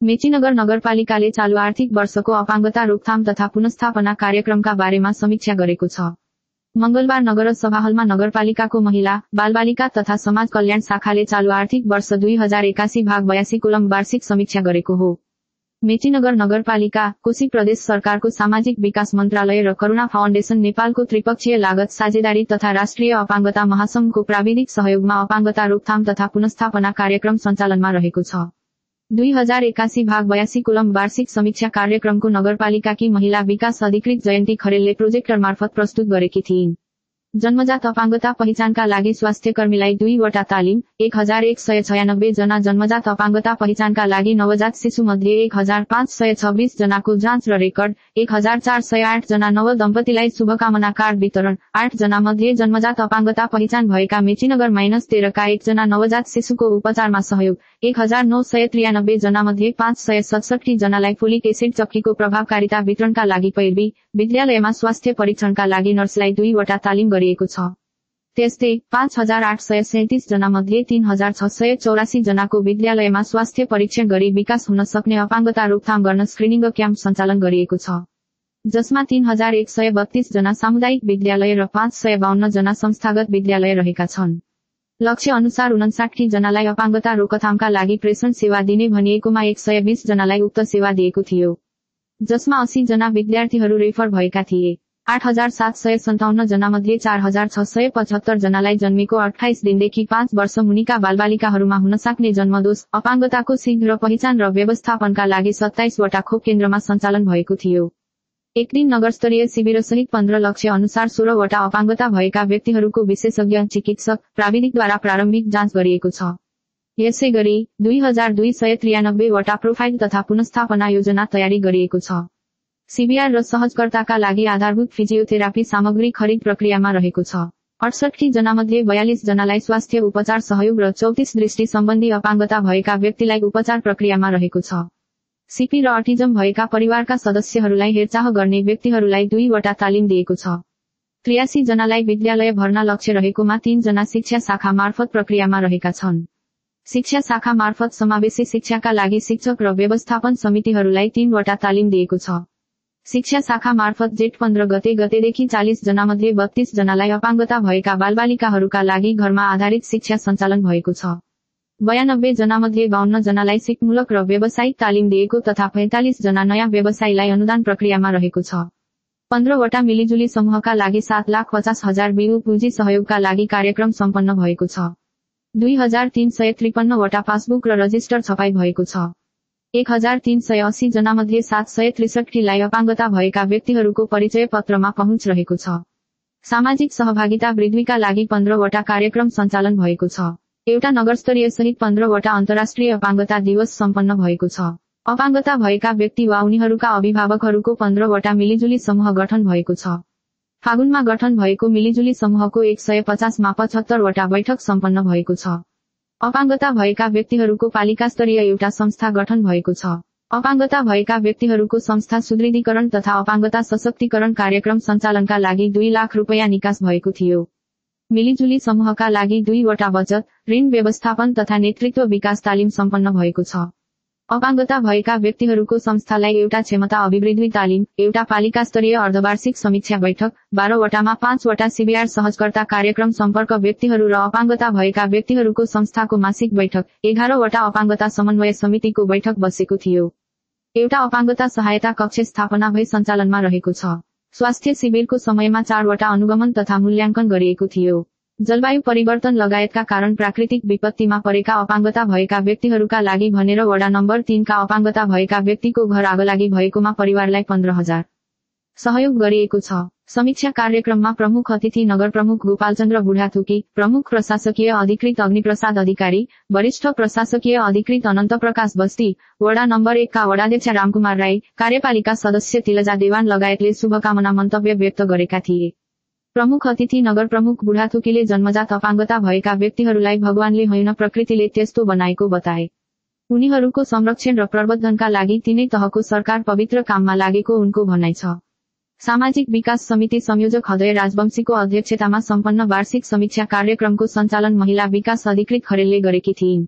मेचीनगर नगरपालिकाले चालू आर्थिक वर्षको अपाङ्गता रोकथाम तथा पुनर्स्थापना कार्यक्रमका बारेमा समीक्षा गरेको छ। मंगलबार नगर सभा हलमा नगरपालिकाको महिला, बालबालिका तथा समाज कल्याण शाखाले चालू आर्थिक वर्ष 2081/82 कुलम वार्षिक समीक्षा गरेको हो। मेचीनगर नगरपालिका, कोशी प्रदेश सरकारको सामाजिक विकास मन्त्रालय र करुणा फाउन्डेसन नेपालको त्रिपक्षीय लागत साझेदारी तथा राष्ट्रिय अपाङ्गता महासंघको प्राविधिक सहयोगमा अपाङ्गता रोकथाम तथा पुनर्स्थापना कार्यक्रम सञ्चालनमा रहेको छ। 2081/82 कुलम वार्षिक समीक्षा कार्यक्रमको नगरपालिकाकी महिला विकास अधिकृत जयन्ती खरेलले प्रोजेक्टर मार्फत प्रस्तुत गरेकी थिइन्। जन्मजात अपाङ्गता पहिचानका लागि स्वास्थ्यकर्मीलाई 2 वटा तालिम, 1196 जना जन्मजात अपाङ्गता पहिचानका लागि नवजात शिशुमध्ये 1526 जनाको जाँच र रेकर्ड, 1408 जना नव दम्पतिलाई शुभकामना कार्ड वितरण, 8 जना मध्ये जन्मजात अपाङ्गता पहिचान भएका मेचीनगर -13 का 1 जना नवजात शिशुको उपचारमा सहयोग, 1993 जना मध्ये 567 जनालाई फोलिक एसिड चक्कीको प्रभावकारिता वितरणका लागि पैरवी, विद्यालयमा स्वास्थ्य परीक्षणका लागि नर्सलाई 2 वटा तालिम गरिएको छ। त्यस्तै 5837 जना मध्ये 3684 जनाको विद्यालयमा स्वास्थ्य परीक्षण गरी विकास हुन सक्ने अपाङ्गता रोकथाम गर्न स्क्रिनिङ क्याम्प सञ्चालन गरिएको छ, जसमा 3132 जना सामुदायिक विद्यालय र 552 जना संस्थागत विद्यालय रहेका छन्। लक्ष्य अनुसार 59 जनालाई अपाङ्गता रोकथामका लागि प्रेषण सेवा दिने भनिएकोमा 120 जनालाई उक्त सेवा दिएको थियो, जसमा 80 जना विद्यार्थीहरू रेफर भएका थिए। 8757 जना मध्ये 4675 जनालाई जन्मेको 28 दिनदेखि 5 वर्ष मुनिका बालबालिकाहरूमा हुन सक्ने जन्मदोष, अपाङ्गताको शीघ्र पहिचान र व्यवस्थापनका लागि 27 वटा खोप केन्द्रमा सञ्चालन भएको थियो। एक दिन नगरस्तरीय शिविरसहित 15 लक्ष्य अनुसार 16 वटा अपाङ्गता भएका व्यक्तिहरूको विशेषज्ञ चिकित्सक प्राविधिकद्वारा प्रारम्भिक जाँच गरिएको छ। यसै गरी 2293 वटा प्रोफाइल तथा पुनर्स्थापना योजना तयारी गरिएको छ। सीबीआर र सहजकर्ताका लागि आधारभूत फिजियोथेरापी सामग्री खरिद प्रक्रियामा रहेको छ। 68 जना मध्ये 42 जनालाई स्वास्थ्य उपचार सहयोग र 34 दृष्टि सम्बन्धी अपाङ्गता भएका व्यक्तिलाई उपचार प्रक्रियामा रहेको छ। सीपी र अटिजम भएका परिवारका सदस्यहरूलाई हेरचाह गर्ने व्यक्तिहरूलाई 2 वटा तालिम दिएको छ। 83 जनालाई विद्यालय भर्ना लक्ष्य रहेकोमा 3 जना शिक्षा शाखा मार्फत प्रक्रियामा रहेका छन्। शिक्षा शाखा मार्फत समावेशी शिक्षाका लागि शिक्षक र व्यवस्थापन समितिहरूलाई 3 वटा तालिम दिएको छ। शिक्षा शाखा मार्फत जेठ 15 गतेदेखि 40 जना मध्ये 32 जनालाई अपाङ्गता भएका बालबालिकाहरूका लागि घरमा आधारित शिक्षा सञ्चालन भएको छ। 92 जना मध्ये 52 जनालाई सिपमूलक र व्यावसायिक तालिम दिएको तथा 45 जना नयाँ व्यवसायीलाई अनुदान प्रक्रियामा रहेको छ। 15 वटा मिलिजुली समूहका लागि 7,50,000 बिउ पुँजी सहयोगका लागि कार्यक्रम सम्पन्न भएको छ। 2353 वटा पासबुक र रजिस्टर छपाई भएको छ। 1380 जना मध्ये 763 लाई अपाङ्गता भएका व्यक्तिहरूको परिचय पत्रमा पहुँच रहेको छ। सामाजिक सहभागिता वृद्धिका लागि 15 वटा कार्यक्रम सञ्चालन भएको छ। एउटा नगरस्तरीय सहित 15 वटा अन्तर्राष्ट्रिय अपाङ्गता दिवस सम्पन्न भएको छ। अपाङ्गता भएका व्यक्ति वा उनीहरूका अभिभावकहरूको 15 वटा मिलिजुली समूह गठन भएको छ। फागुनमा गठन भएको मिलिजुली समूहको 150 मा 75 वटा बैठक सम्पन्न भएको छ। अपाङ्गता भएका व्यक्तिहरूको पालिकास्तरीय एउटा संस्था गठन भएको छ। अपाङ्गता भएका व्यक्तिहरूको संस्था सुदृढीकरण तथा अपाङ्गता सशक्तिकरण कार्यक्रम सञ्चालनका लागि 2 लाख रुपैयाँ निकास भएको थियो। मिलिजुली समूहका लागि 2 वटा बचत, ऋण व्यवस्थापन तथा नेतृत्व विकास तालिम सम्पन्न भएको छ। अपाङ्गता भएका व्यक्तिहरूको संस्थालाई एउटा क्षमता अभिवृद्धि तालिम, एउटा पालिकास्तरीय अर्धवार्षिक समीक्षा बैठक, 12 वटामा 5 वटा सीबीआर सहजकर्ता कार्यक्रम सम्पर्क व्यक्तिहरू र अपाङ्गता भएका व्यक्तिहरूको संस्थाको मासिक बैठक, 11 वटा अपाङ्गता समन्वय समितिको बैठक बसेको थियो। एउटा अपाङ्गता सहायता कक्ष स्थापना भई सञ्चालनमा रहेको छ। स्वास्थ्य शिविरको समयमा 4 वटा अनुगमन तथा मूल्याङ्कन गरिएको थियो। जलवायु परिवर्तन लगायतका कारण प्राकृतिक विपत्तिमा परेका अपाङ्गता भएका व्यक्तिहरूका लागि भनेर वडा नम्बर 3 का अपाङ्गता भएका व्यक्तिको घर आगलागी भएकोमा परिवारलाई 15,000 सहयोग गरिएको छ। समीक्षा कार्यक्रममा प्रमुख अतिथि नगर प्रमुख गोपालचन्द्र बुढाथुकी, प्रमुख प्रशासकीय अधिकृत अग्निप्रसाद अधिकारी, वरिष्ठ प्रशासकीय अधिकृत अनन्त प्रकाश बस्ती, वडा नम्बर 1 का वडाध्यक्ष रामकुमार राई, कार्यपालिका सदस्य तिलजा देवान लगायतले शुभकामना मन्तव्य व्यक्त गरेका थिए। प्रमुख अतिथि नगर प्रमुख बुढाथुकीले जन्मजात अपाङ्गता भएका व्यक्तिहरूलाई भगवानले होइन प्रकृतिले त्यस्तो बनाएको बताए। उनीहरूको संरक्षण र प्रबन्धनका लागि तीनै तहको सरकार पवित्र काममा लागेको उनको भनाइ छ। सामाजिक विकास समिति संयोजक हृदय राजवंशीको अध्यक्षतामा सम्पन्न वार्षिक समीक्षा कार्यक्रमको सञ्चालन महिला विकास अधिकृत खरेलले गरेकी थिइन्।